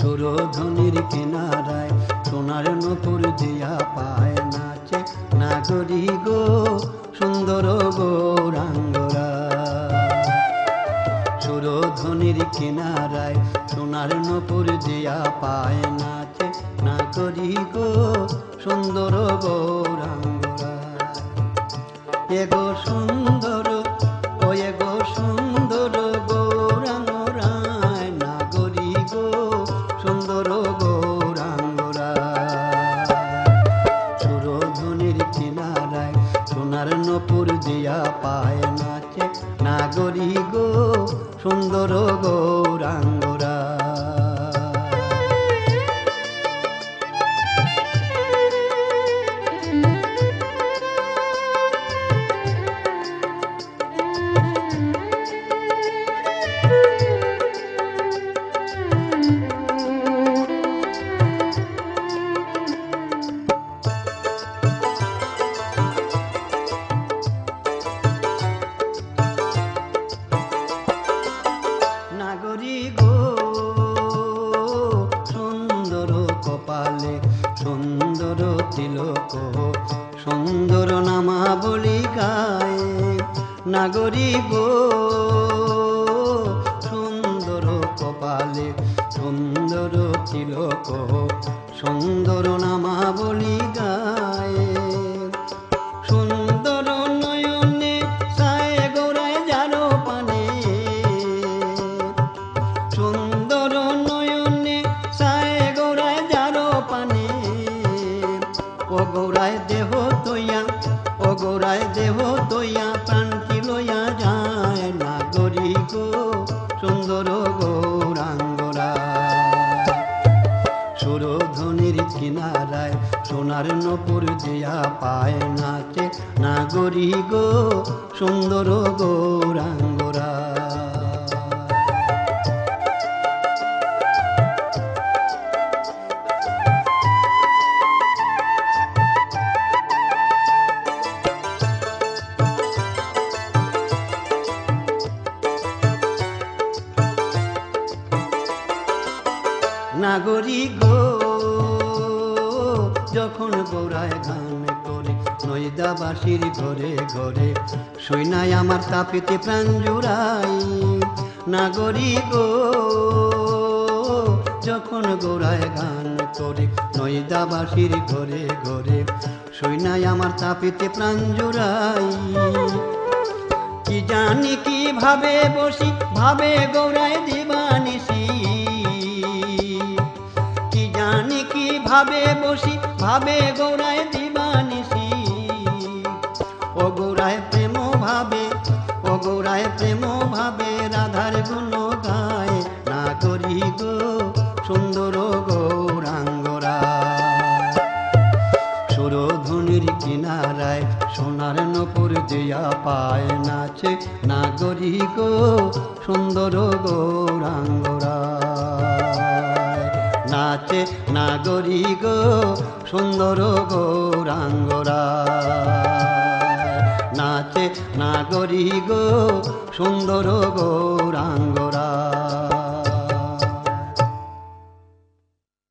সুরধ্বনির কিনারায় সোনার নূপুর দিয়া পায় নাচে নাগরী গো সুন্দর গৌরাঙ্গরা। সুরধ্বনির কিনারায় সোনার নূপুর দিয়া পায় নাচে নাগরী গো সুন্দর গৌরাঙ্গরা। এগো সুন্দর ও এগো সুন্দর গৌরাঙ্গরায় নাগরী গো সুন্দর গৌরাঙ্গরা। সুরধ্বনির কিনারায় সোনার নূপুর দিয়া পায় নাচে নাগরী গো সুন্দর গৌরাঙ্গরা। নাগরী গো সুন্দর কপালে সুন্দর তিলক সুন্দর নামাবলী গায়। নাগরী গো সুন্দর কপালে সুন্দর তিলক সুন্দর নামাবলী গায়। সুন্দর নয়নে সায় গৌরায় যারো পানে, সুন্দর নয়নে সায় গৌরায় যারো পানে। ও গৌরায় দেহ তৈয়া ও গৌরায় দেহ তৈয়া প্রাণটি লইয়া যায় নাগরী গো সুন্দর গৌরাঙ্গরা। সুরধ্বনির কিনারায় সোনার নূপুর দিয়া পায় নাচে নাগরী গো সুন্দর গৌরাঙ্গরা। নাগরী গো যখন গৌরায় গান করে নৈদাবাসীর ঘরে ঘরে সৈনায় আমার তাপিতে প্রাণ জুড়াই। নাগরী গো যখন গৌরায় গান করে নৈদাবাসীর ঘরে ঘরে সৈনায় আমার তাপিতে প্রাণ জুড়াই। কি জানি কি ভাবে বসি ভাবে গৌরায় দিবানিসি, কি জানি কি ভাবে বসি ভাবে গৌরায় দিবানিসি। ও গৌরায় প্রেম ভাবে ও গৌরায় প্রেম ভাবে রাধার গুণ গায় নাগরী গো সুন্দর গৌরাঙ্গরা। সুরধ্বনির কিনারায় সোনার নূপুর দিয়া পায় নাচে নাগরী গো সুন্দর গৌরাঙ্গরা। নাচে নাগরী গো সুন্দর গৌরাঙ্গরা। নাচে নাগরী গো সুন্দর গৌরাঙ্গ।